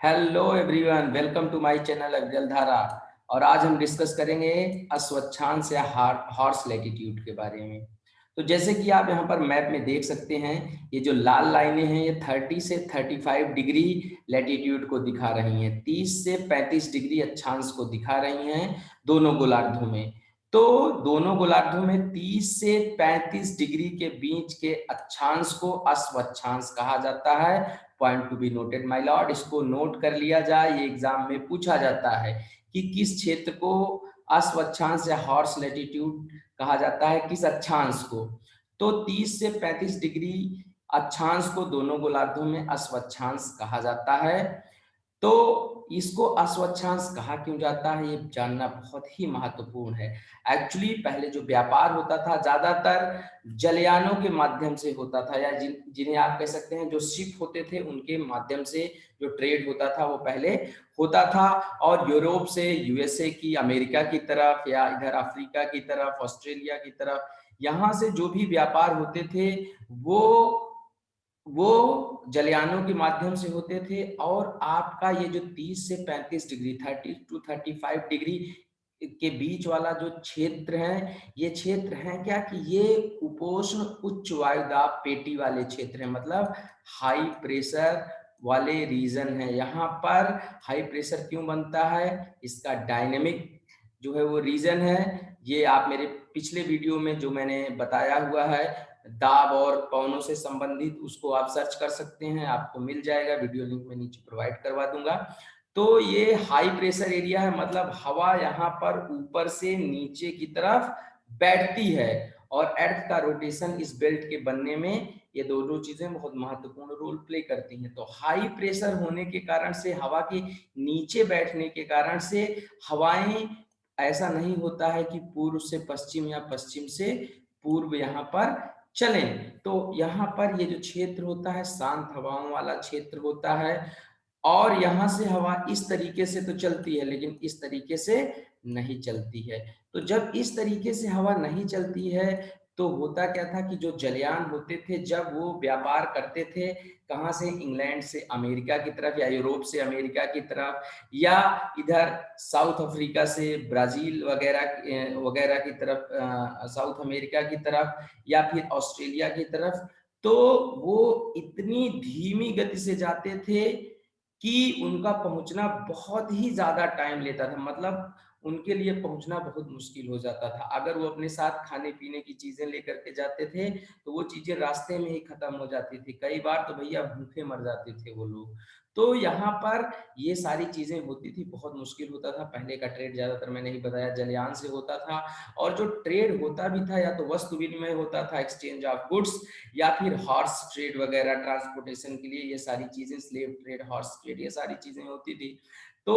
Hello everyone, welcome to my channel Aviral Dhara. और आज हम डिस्कस करेंगे अस्वच्छांश या हॉर्स लैटिट्यूड के बारे में। तो जैसे कि आप यहाँ पर मैप में देख सकते हैं, ये जो लाल लाइनें हैं ये 30 से 35 डिग्री लैटिट्यूड को दिखा रही हैं, 30 से 35 डिग्री अक्षांश को दिखा रही हैं दोनों गोलार्धों में। तो दोनों गोलार्धों में 30 से 35 डिग्री के बीच के अक्षांश को अस्वच्छांश कहा जाता है। Point to be noted my Lord, इसको नोट कर लिया जाए, ये एग्जाम में पूछा जाता है कि किस क्षेत्र को अस्वच्छांश या हॉर्स लैटिट्यूड कहा जाता है, किस अक्षांश को। तो 30 से 35 डिग्री अक्षांश को दोनों गोलार्धों में अस्वच्छांश कहा जाता है। तो इसको अस्वच्छांश कहा क्यों जाता है, ये जानना बहुत ही महत्वपूर्ण है। एक्चुअली पहले जो व्यापार होता था ज्यादातर जलयानों के माध्यम से होता था, या जिन्हें आप कह सकते हैं जो शिप होते थे उनके माध्यम से जो ट्रेड होता था वो पहले होता था। और यूरोप से यूएसए की, अमेरिका की तरफ, या इधर अफ्रीका की तरफ, ऑस्ट्रेलिया की तरफ, यहाँ से जो भी व्यापार होते थे वो जलयानों के माध्यम से होते थे। और आपका ये जो 30 से 35 डिग्री, 30 टू 35 डिग्री के बीच वाला जो क्षेत्र है, ये क्षेत्र है क्या कि ये उपोष्ण उच्च वायुदाब पेटी वाले क्षेत्र है, मतलब हाई प्रेशर वाले रीजन है। यहाँ पर हाई प्रेशर क्यों बनता है, इसका डायनेमिक जो है वो रीजन है। ये आप मेरे पिछले वीडियो में जो मैंने बताया हुआ है दाब और पवनों से संबंधित, उसको आप सर्च कर सकते हैं, आपको मिल जाएगा, वीडियो लिंक में नीचे प्रोवाइड करवा दूंगा। तो ये हाई प्रेशर एरिया है, मतलब हवा यहाँ पर ऊपर से नीचे की तरफ बैठती है, और अर्थ का रोटेशन इस बेल्ट के बनने में ये दोनों चीजें बहुत महत्वपूर्ण रोल प्ले करती हैं। तो हाई प्रेशर होने के कारण से, हवा के नीचे बैठने के कारण से हवाएं, ऐसा नहीं होता है कि पूर्व से पश्चिम या पश्चिम से पूर्व यहाँ पर चलें। तो यहाँ पर ये जो क्षेत्र होता है शांत हवाओं वाला क्षेत्र होता है, और यहाँ से हवा इस तरीके से तो चलती है लेकिन इस तरीके से नहीं चलती है। तो जब इस तरीके से हवा नहीं चलती है तो होता क्या था कि जो जलयान होते थे जब वो व्यापार करते थे, कहाँ से, इंग्लैंड से अमेरिका की तरफ, या यूरोप से अमेरिका की तरफ, या इधर साउथ अफ्रीका से ब्राजील वगैरह वगैरह की तरफ, साउथ अमेरिका की तरफ, या फिर ऑस्ट्रेलिया की तरफ, तो वो इतनी धीमी गति से जाते थे कि उनका पहुंचना बहुत ही ज्यादा टाइम लेता था, मतलब उनके लिए पहुंचना बहुत मुश्किल हो जाता था। अगर वो अपने साथ खाने पीने की चीजें लेकर के जाते थे तो वो चीजें रास्ते में ही खत्म हो जाती थी, कई बार तो भैया भूखे मर जाते थे वो लोग। तो यहाँ पर ये सारी चीजें होती थी, बहुत मुश्किल होता था। पहले का ट्रेड ज्यादातर मैंने ही बताया जलयान से होता था, और जो ट्रेड होता भी था या तो वस्तु विनिमय होता था, एक्सचेंज ऑफ गुड्स, या फिर हॉर्स ट्रेड वगैरह ट्रांसपोर्टेशन के लिए, ये सारी चीजें, स्लेव ट्रेड, हॉर्स ट्रेड, ये सारी चीजें होती थी। तो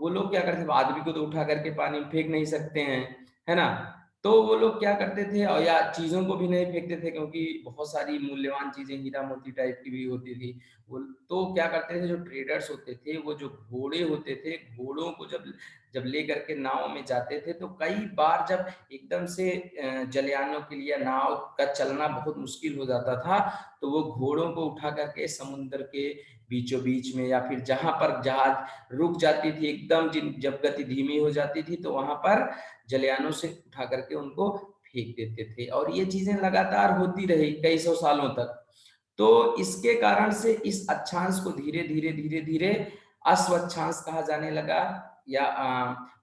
वो लोग क्या करते थे, आदमी को तो उठा करके पानी में फेंक नहीं सकते हैं, है ना। तो वो लोग क्या करते थे, और या चीजों को भी नहीं फेंकते थे क्योंकि बहुत सारी मूल्यवान चीजें हीरा मोती टाइप की भी होती थी। वो तो क्या करते थे, जो ट्रेडर्स होते थे, वो जो घोड़े होते थे, घोड़ों को जब जब ले करके नाव में जाते थे तो कई बार जब एकदम से जलयानों के लिए नाव का चलना बहुत मुश्किल हो जाता था, तो वो घोड़ों को उठा करके समुद्र के बीचों बीच में, या फिर जहां पर जहाज रुक जाती थी एकदम, जिन जब गति धीमी हो जाती थी तो वहां पर जलयानों से उठा करके उनको फेंक देते थे। और ये चीजें लगातार होती रही कई सौ सालों तक। तो इसके कारण से इस अक्षांश को धीरे धीरे धीरे धीरे अस्वच्छांश कहा जाने लगा,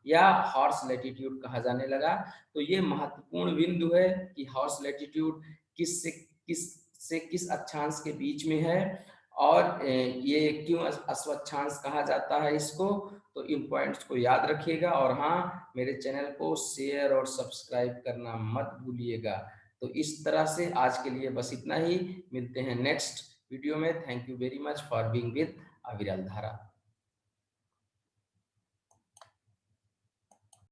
या हॉर्स लैटिट्यूड कहा जाने लगा। तो ये महत्वपूर्ण बिंदु है कि हॉर्स लैटिट्यूड किस अक्षांश के बीच में है, और ये क्यों अस्वच्छांश कहा जाता है इसको। तो इन पॉइंट्स को याद रखिएगा, और हाँ, मेरे चैनल को शेयर और सब्सक्राइब करना मत भूलिएगा। तो इस तरह से आज के लिए बस इतना ही, मिलते हैं नेक्स्ट वीडियो में। Thank you very much for being with अविरल धारा।